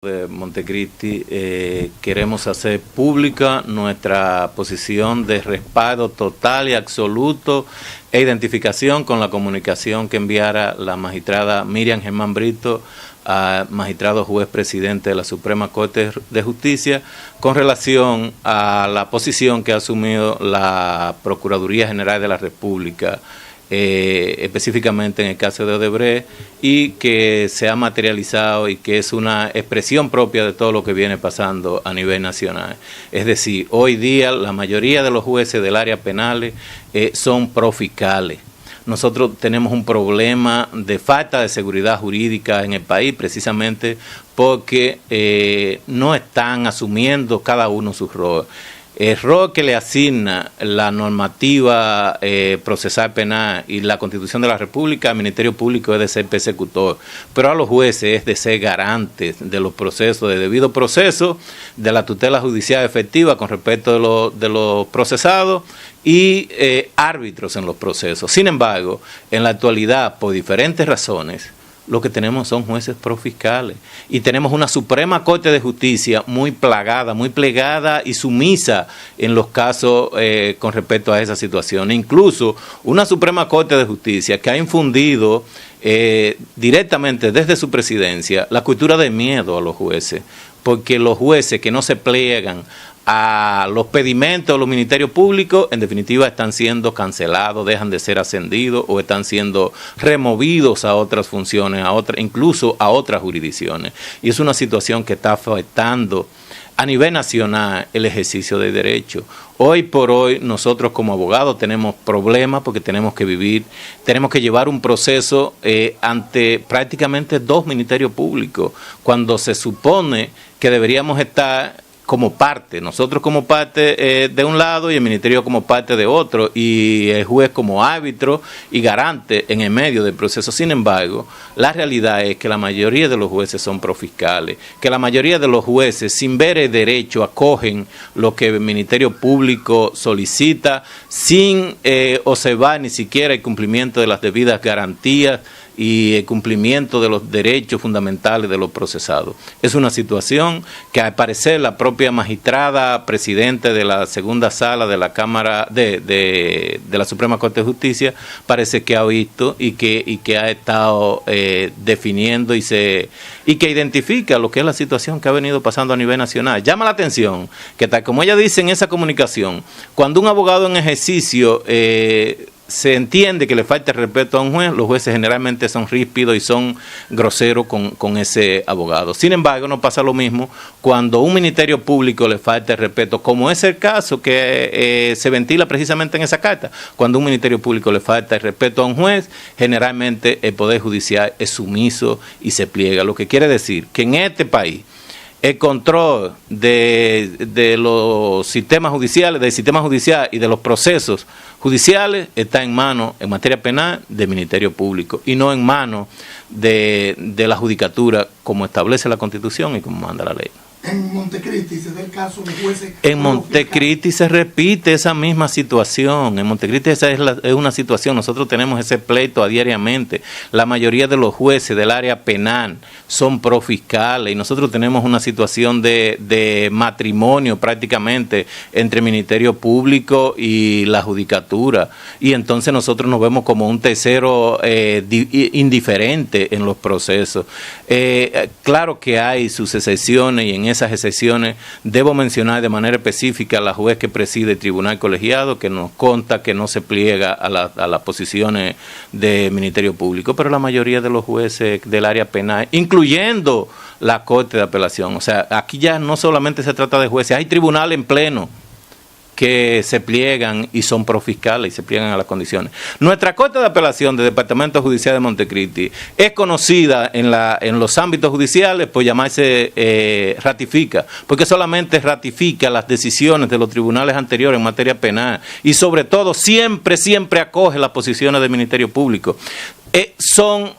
De Montecristi, queremos hacer pública nuestra posición de respaldo total y absoluto e identificación con la comunicación que enviara la magistrada Miriam Germán Brito al magistrado juez presidente de la Suprema Corte de Justicia con relación a la posición que ha asumido la Procuraduría General de la República, específicamente en el caso de Odebrecht, y que se ha materializado y que es una expresión propia de todo lo que viene pasando a nivel nacional. Es decir, hoy día la mayoría de los jueces del área penal son profiscales. Nosotros tenemos un problema de falta de seguridad jurídica en el país precisamente porque no están asumiendo cada uno su rol. El rol que le asigna la normativa procesal penal y la Constitución de la República al Ministerio Público es de ser persecutor, pero a los jueces es de ser garantes de los procesos, de debido proceso, de la tutela judicial efectiva con respecto de los procesados y árbitros en los procesos. Sin embargo, en la actualidad, por diferentes razones, lo que tenemos son jueces profiscales y tenemos una Suprema Corte de Justicia muy plagada, muy plegada y sumisa en los casos con respecto a esa situación. Incluso una Suprema Corte de Justicia que ha infundido directamente desde su presidencia la cultura de miedo a los jueces, porque los jueces que no se plegan a los pedimentos de los ministerios públicos, en definitiva están siendo cancelados, dejan de ser ascendidos o están siendo removidos a otras funciones, incluso a otras jurisdicciones. Y es una situación que está afectando a nivel nacional el ejercicio de derecho. Hoy por hoy nosotros como abogados tenemos problemas porque tenemos que vivir, tenemos que llevar un proceso ante prácticamente dos ministerios públicos, cuando se supone que deberíamos estar como parte, nosotros como parte de un lado y el ministerio como parte de otro, y el juez como árbitro y garante en el medio del proceso. Sin embargo, la realidad es que la mayoría de los jueces son profiscales, que la mayoría de los jueces, sin ver el derecho, acogen lo que el Ministerio Público solicita, sin observar ni siquiera el cumplimiento de las debidas garantías y el cumplimiento de los derechos fundamentales de los procesados. Es una situación que al parecer la propia magistrada presidente de la segunda sala de la Cámara de la Suprema Corte de Justicia parece que ha visto y que ha estado definiendo y que identifica lo que es la situación que ha venido pasando a nivel nacional. Llama la atención que tal como ella dice en esa comunicación, cuando un abogado en ejercicio se entiende que le falta respeto a un juez, los jueces generalmente son ríspidos y son groseros con ese abogado. Sin embargo, no pasa lo mismo cuando un ministerio público le falta el respeto, como es el caso que se ventila precisamente en esa carta. Cuando un ministerio público le falta el respeto a un juez, generalmente el Poder Judicial es sumiso y se pliega. Lo que quiere decir que en este país el control de los sistemas judiciales, del sistema judicial y de los procesos judiciales está en manos, en materia penal, del Ministerio Público y no en manos de la Judicatura, como establece la Constitución y como manda la ley. En Montecristi se da el caso de jueces. En Montecristi se repite esa misma situación. En Montecristi esa es una situación. Nosotros tenemos ese pleito diariamente. La mayoría de los jueces del área penal son profiscales y nosotros tenemos una situación de matrimonio prácticamente entre el Ministerio Público y la Judicatura. Y entonces nosotros nos vemos como un tercero indiferente en los procesos. Claro que hay sus excepciones y en esas excepciones debo mencionar de manera específica a la juez que preside el tribunal colegiado, que nos consta que no se pliega a las posiciones del Ministerio Público, pero la mayoría de los jueces del área penal, incluyendo la Corte de Apelación, o sea, aquí ya no solamente se trata de jueces, hay tribunal en pleno que se pliegan y son profiscales y se pliegan a las condiciones. Nuestra Corte de Apelación del Departamento Judicial de Montecristi es conocida en los ámbitos judiciales por llamarse ratifica, porque solamente ratifica las decisiones de los tribunales anteriores en materia penal y sobre todo siempre acoge las posiciones del Ministerio Público. Son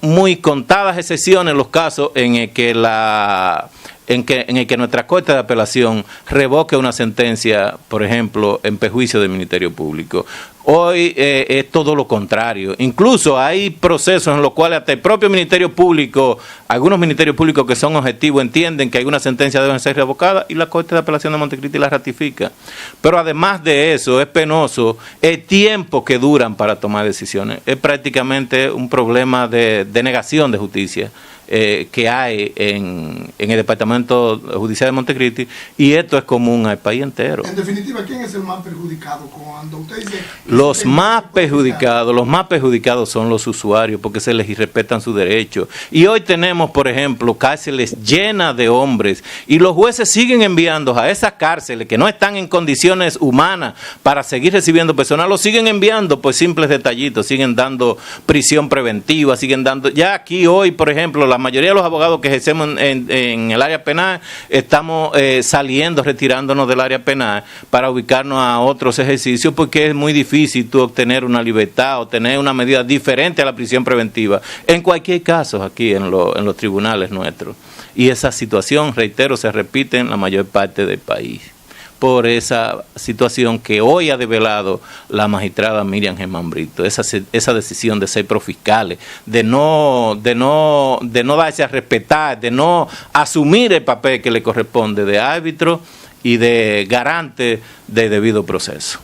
muy contadas excepciones los casos en el que en el que nuestra Corte de Apelación revoque una sentencia, por ejemplo, en perjuicio del Ministerio Público. Hoy es todo lo contrario. Incluso hay procesos en los cuales hasta el propio Ministerio Público, algunos ministerios públicos que son objetivos, entienden que alguna sentencia debe ser revocada y la Corte de Apelación de Montecristi la ratifica. Pero además de eso, es penoso el tiempo que duran para tomar decisiones. Es prácticamente un problema de negación de justicia que hay en el Departamento Judicial de Montecristi, y esto es común al país entero. En definitiva, ¿quién es el más perjudicado cuando usted dice? Los más perjudicados son los usuarios, porque se les irrespetan sus derechos. Y hoy tenemos, por ejemplo, cárceles llenas de hombres, y los jueces siguen enviando a esas cárceles que no están en condiciones humanas para seguir recibiendo personal, los siguen enviando por simples detallitos, siguen dando prisión preventiva, siguen dando, ya aquí hoy, por ejemplo, la mayoría de los abogados que ejercemos en el área penal estamos saliendo, retirándonos del área penal para ubicarnos a otros ejercicios, porque es muy difícil tú obtener una libertad o tener una medida diferente a la prisión preventiva en cualquier caso aquí en los tribunales nuestros. Y esa situación, reitero, se repite en la mayor parte del país, por esa situación que hoy ha develado la magistrada Miriam Germán Brito, esa decisión de ser profiscales, de no darse a respetar, de no asumir el papel que le corresponde de árbitro y de garante de debido proceso.